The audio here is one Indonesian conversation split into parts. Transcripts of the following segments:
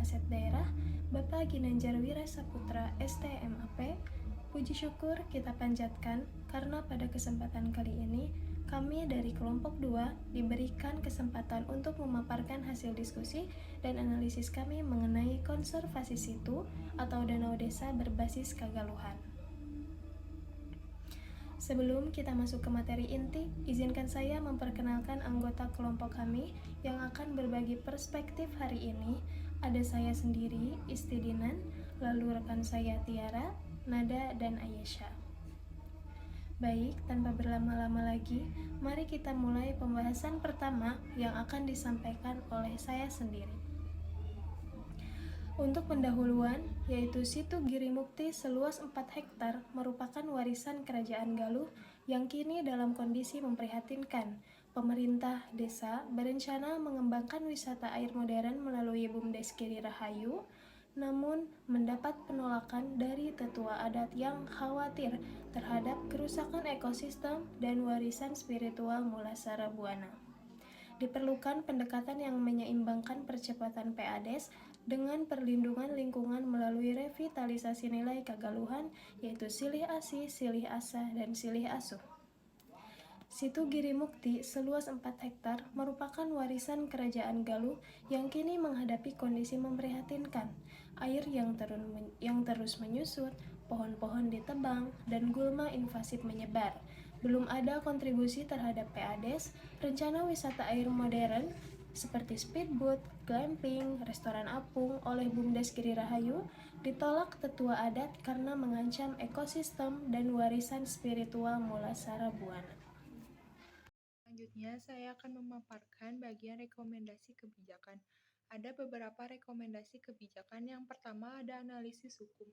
Aset Daerah, Bapak Ginanjar Wira Saputra, STMAP. Puji syukur kita panjatkan karena pada kesempatan kali ini kami dari kelompok 2 diberikan kesempatan untuk memaparkan hasil diskusi dan analisis kami mengenai konservasi situ atau danau desa berbasis Kagaluhan. Sebelum kita masuk ke materi inti, izinkan saya memperkenalkan anggota kelompok kami yang akan berbagi perspektif hari ini. Ada saya sendiri, Istidinan, lalu rekan saya Tiara, Nada, dan Ayesha. Baik, tanpa berlama-lama lagi, mari kita mulai pembahasan pertama yang akan disampaikan oleh saya sendiri. Untuk pendahuluan, yaitu Situ Girimukti seluas 4 hektar merupakan warisan Kerajaan Galuh yang kini dalam kondisi memprihatinkan. Pemerintah desa berencana mengembangkan wisata air modern melalui BUMDes Giri Rahayu, namun mendapat penolakan dari tetua adat yang khawatir terhadap kerusakan ekosistem dan warisan spiritual Mulasara Buana. Diperlukan pendekatan yang menyeimbangkan percepatan PADES dengan perlindungan lingkungan melalui revitalisasi nilai Kagaluhan, yaitu Silih Asih, Silih Asah, dan Silih Asuh. Situ Girimukti seluas 4 hektar merupakan warisan Kerajaan Galuh yang kini menghadapi kondisi memprihatinkan. Air yang terus menyusut, pohon-pohon ditebang, dan gulma invasif menyebar. Belum ada kontribusi terhadap PADES, rencana wisata air modern seperti speedboat, glamping, restoran apung oleh BUMDes Giri Rahayu ditolak tetua adat karena mengancam ekosistem dan warisan spiritual Mulasara Buana. Selanjutnya, saya akan memaparkan bagian rekomendasi kebijakan. Ada beberapa rekomendasi kebijakan. Yang pertama ada analisis hukum.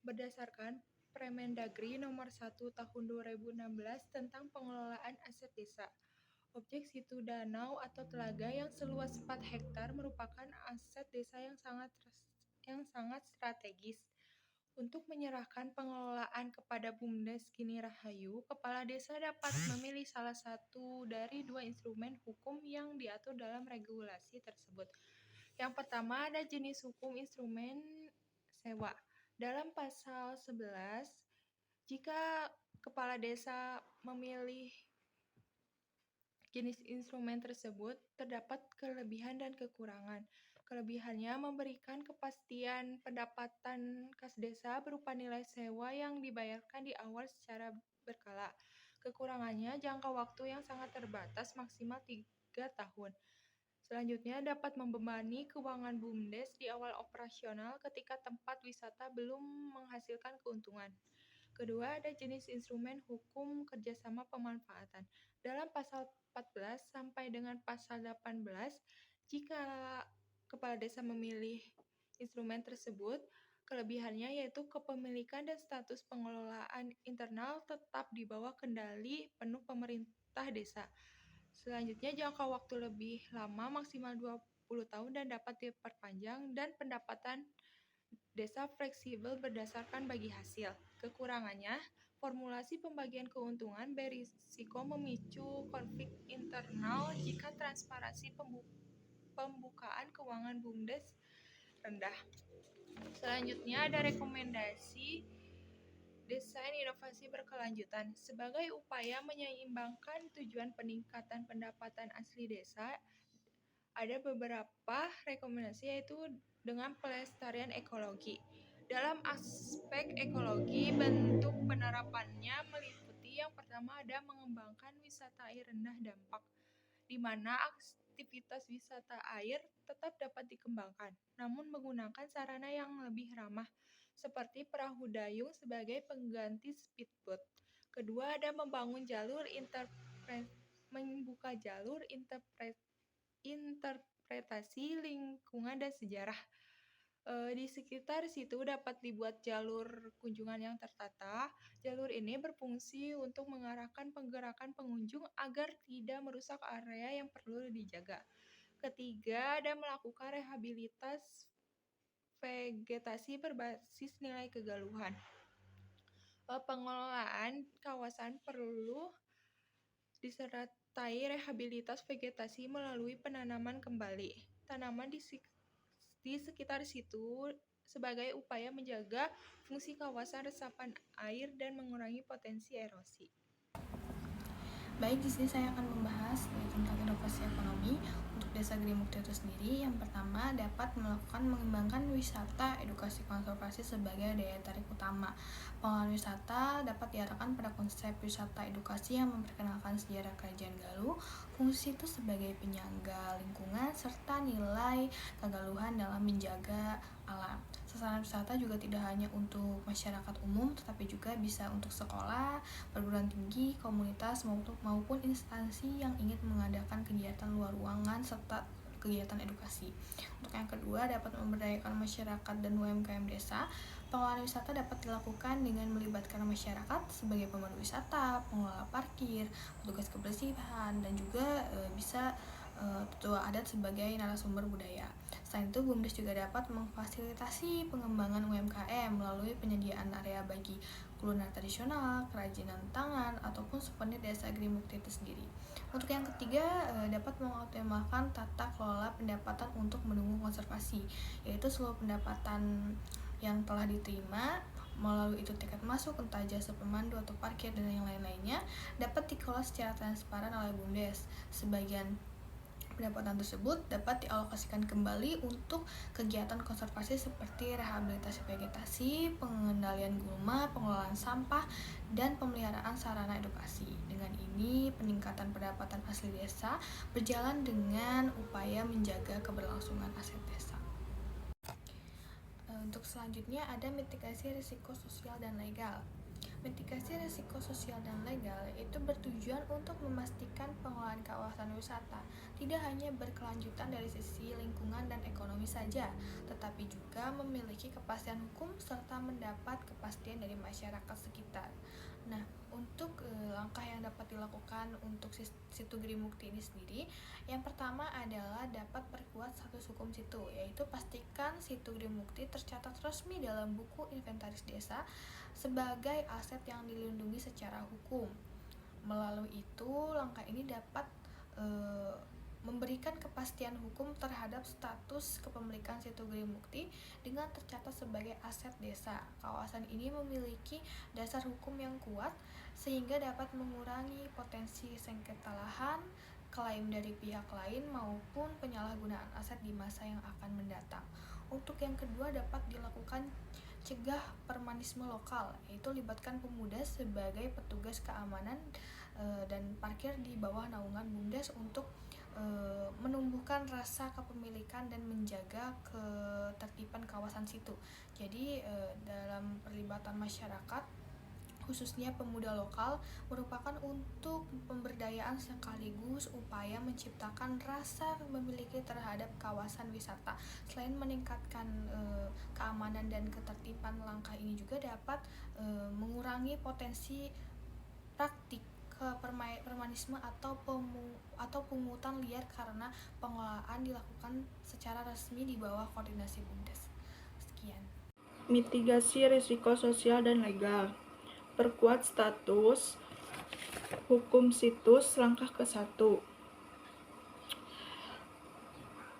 Berdasarkan Permendagri nomor 1 tahun 2016 tentang pengelolaan aset desa, objek situ danau atau telaga yang seluas 4 hektar merupakan aset desa yang sangat strategis. Untuk menyerahkan pengelolaan kepada BUMDes Giri Rahayu, kepala desa dapat memilih salah satu dari 2 instrumen hukum yang diatur dalam regulasi tersebut. Yang pertama ada jenis hukum instrumen sewa. Dalam pasal 11, jika kepala desa memilih jenis instrumen tersebut, terdapat kelebihan dan kekurangan. Kelebihannya memberikan kepastian pendapatan kas desa berupa nilai sewa yang dibayarkan di awal secara berkala. Kekurangannya jangka waktu yang sangat terbatas, maksimal 3 tahun. Selanjutnya dapat membebani keuangan BUMDes di awal operasional ketika tempat wisata belum menghasilkan keuntungan. Kedua, ada jenis instrumen hukum kerjasama pemanfaatan. Dalam pasal 14 sampai dengan pasal 18, jika kepala desa memilih instrumen tersebut, kelebihannya yaitu kepemilikan dan status pengelolaan internal tetap di bawah kendali penuh pemerintah desa. Selanjutnya, jangka waktu lebih lama maksimal 20 tahun dan dapat diperpanjang, dan pendapatan desa fleksibel berdasarkan bagi hasil. Kekurangannya, formulasi pembagian keuntungan berisiko memicu konflik internal jika transparansi pembukaan keuangan BUMDes rendah. Selanjutnya ada rekomendasi desain inovasi berkelanjutan. Sebagai upaya menyeimbangkan tujuan peningkatan pendapatan asli desa, ada beberapa rekomendasi yaitu dengan pelestarian ekologi. Dalam aspek ekologi, bentuk penerapannya meliputi yang pertama ada mengembangkan wisata air rendah dampak, di mana aktivitas wisata air tetap dapat dikembangkan, namun menggunakan sarana yang lebih ramah, seperti perahu dayung sebagai pengganti speedboat. Kedua, ada membangun membuka jalur interpretasi lingkungan dan sejarah. Di sekitar situ dapat dibuat jalur kunjungan yang tertata. Jalur ini berfungsi untuk mengarahkan pergerakan pengunjung agar tidak merusak area yang perlu dijaga. Ketiga, ada melakukan rehabilitas vegetasi berbasis nilai kegaluhan. Pengelolaan kawasan perlu disertai rehabilitas vegetasi melalui penanaman kembali. Tanaman di di sekitar situ sebagai upaya menjaga fungsi kawasan resapan air dan mengurangi potensi erosi. Baik, di sini saya akan membahas tentang inovasi ekonomi untuk Desa Grimukti itu sendiri. Yang pertama, dapat mengembangkan wisata edukasi konservasi sebagai daya tarik utama. Pengelolaan wisata dapat diarahkan pada konsep wisata edukasi yang memperkenalkan sejarah Kerajaan Galuh, fungsi itu sebagai penyangga lingkungan, serta nilai kegaluhan dalam menjaga alam. Sasaran wisata juga tidak hanya untuk masyarakat umum, tetapi juga bisa untuk sekolah, perguruan tinggi, komunitas, maupun instansi yang ingin mengadakan kegiatan luar ruangan serta kegiatan edukasi. Untuk yang kedua, dapat memberdayakan masyarakat dan UMKM desa. Pengelolaan wisata dapat dilakukan dengan melibatkan masyarakat sebagai pemandu wisata, pengelola parkir, petugas kebersihan, dan juga bisa tetua adat sebagai narasumber budaya. Selain itu, BUMDes juga dapat memfasilitasi pengembangan UMKM melalui penyediaan area bagi kuliner tradisional, kerajinan tangan, ataupun souvenir Desa Grimukti itu sendiri. Untuk yang ketiga, dapat mengoptimalkan tata kelola pendapatan untuk mendukung konservasi, yaitu seluruh pendapatan yang telah diterima melalui itu tiket masuk, entah jasa pemandu atau parkir dan yang lain-lainnya, dapat dikelola secara transparan oleh BUMDes. Sebagian pendapatan tersebut dapat dialokasikan kembali untuk kegiatan konservasi seperti rehabilitasi vegetasi, pengendalian gulma, pengelolaan sampah, dan pemeliharaan sarana edukasi. Dengan ini, peningkatan pendapatan asli desa berjalan dengan upaya menjaga keberlangsungan aset desa. Untuk selanjutnya ada mitigasi risiko sosial dan legal. Mitigasi risiko sosial dan legal itu bertujuan untuk memastikan pengelolaan kawasan wisata tidak hanya berkelanjutan dari sisi lingkungan dan ekonomi saja, tetapi juga memiliki kepastian hukum serta mendapat kepastian dari masyarakat sekitar. Nah, untuk langkah yang dapat dilakukan untuk situ Grimukti ini sendiri, yang pertama adalah dapat perkuat status hukum situ, yaitu pastikan situ Grimukti tercatat resmi dalam buku inventaris desa sebagai aset yang dilindungi secara hukum. Melalui itu, langkah ini dapat memberikan kepastian hukum terhadap status kepemilikan situ Grimukti dengan tercatat sebagai aset desa. Kawasan ini memiliki dasar hukum yang kuat sehingga dapat mengurangi potensi sengketa lahan, klaim dari pihak lain maupun penyalahgunaan aset di masa yang akan mendatang. Untuk yang kedua, dapat dilakukan cegah permanisme lokal, yaitu libatkan pemuda sebagai petugas keamanan dan parkir di bawah naungan BUMDes untuk menumbuhkan rasa kepemilikan dan menjaga ketertiban kawasan situ. Jadi dalam perlibatan masyarakat, khususnya pemuda lokal, merupakan untuk pemberdayaan sekaligus upaya menciptakan rasa memiliki terhadap kawasan wisata. Selain meningkatkan keamanan dan ketertiban, langkah ini juga dapat mengurangi potensi praktik permanisme atau pungutan liar karena pengelolaan dilakukan secara resmi di bawah koordinasi BUMDes. Sekian. Mitigasi risiko sosial dan legal. Perkuat status hukum situs. Langkah ke-1,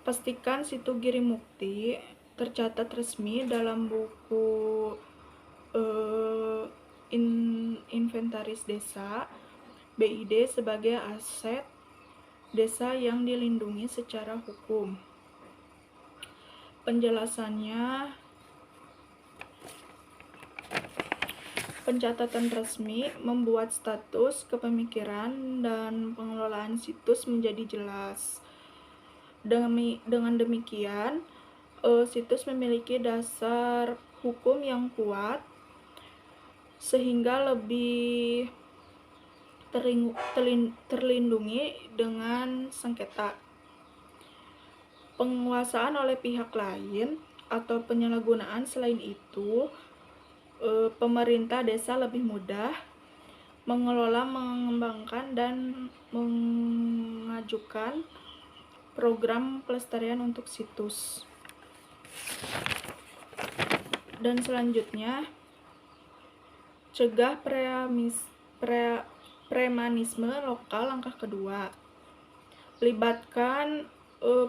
pastikan situ Grimukti tercatat resmi dalam buku inventaris desa BID sebagai aset desa yang dilindungi secara hukum. Penjelasannya, pencatatan resmi membuat status kepemilikan dan pengelolaan situs menjadi jelas. Dengan demikian, situs memiliki dasar hukum yang kuat sehingga lebih terlindungi dengan sengketa, penguasaan oleh pihak lain, atau penyalahgunaan. Selain itu, pemerintah desa lebih mudah mengelola, mengembangkan, dan mengajukan program pelestarian untuk situs. Dan selanjutnya, cegah premanisme lokal. Langkah kedua, libatkan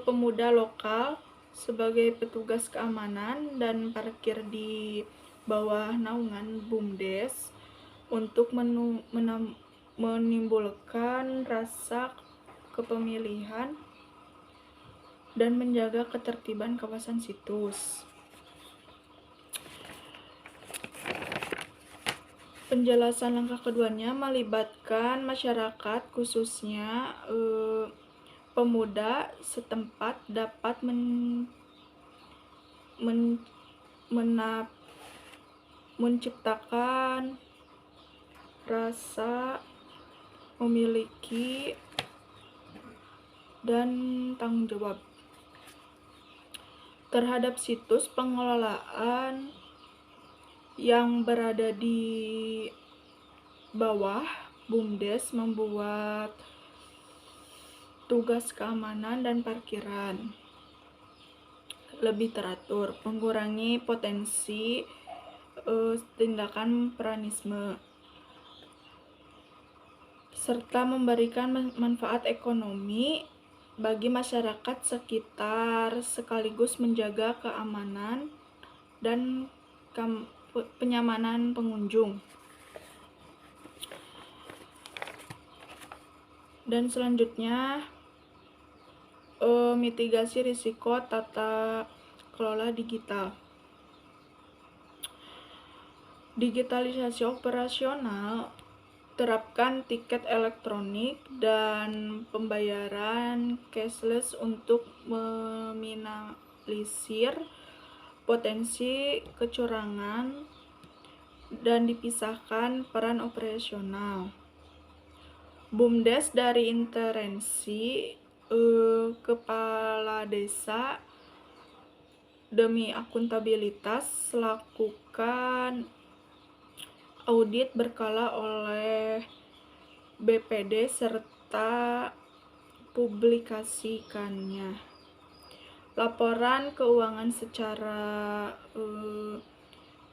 pemuda lokal sebagai petugas keamanan dan parkir di bawah naungan BUMDes untuk menimbulkan rasa kepemilihan dan menjaga ketertiban kawasan situs. Penjelasan langkah keduanya melibatkan masyarakat, khususnya pemuda setempat dapat menciptakan rasa memiliki dan tanggung jawab terhadap situs pengelolaan yang berada di bawah BUMDes, membuat tugas keamanan dan parkiran lebih teratur, mengurangi potensi tindakan piranisme, serta memberikan manfaat ekonomi bagi masyarakat sekitar sekaligus menjaga keamanan dan kenyamanan pengunjung. Dan selanjutnya mitigasi risiko tata kelola digital. Digitalisasi operasional, terapkan tiket elektronik dan pembayaran cashless untuk meminimalisir potensi kecurangan dan dipisahkan peran operasional BUMDes dari intervensi kepala desa demi akuntabilitas. Lakukan audit berkala oleh BPD serta publikasikannya laporan keuangan secara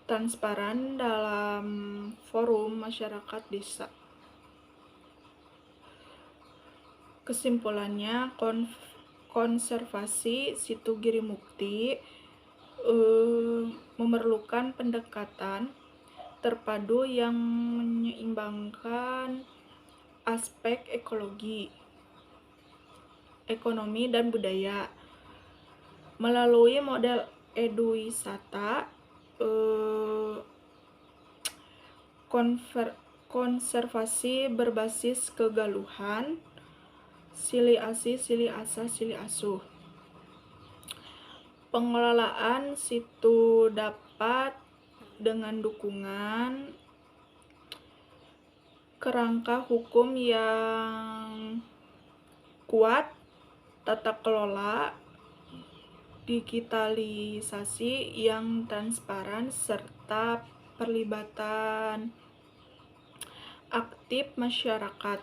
transparan dalam forum masyarakat desa. Kesimpulannya, konservasi situ Girimukti memerlukan pendekatan terpadu yang menyeimbangkan aspek ekologi, ekonomi, dan budaya melalui model eduwisata, konservasi berbasis kegaluhan, silih asih, silih asah, silih asuh. Pengelolaan situ dapat dengan dukungan kerangka hukum yang kuat, tata kelola, digitalisasi yang transparan, serta perlibatan aktif masyarakat.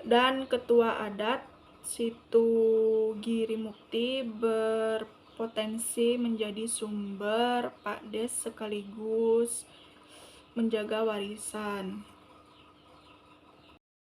Dan ketua adat situ Girimukti berpotensi menjadi sumber pakdes sekaligus menjaga warisan.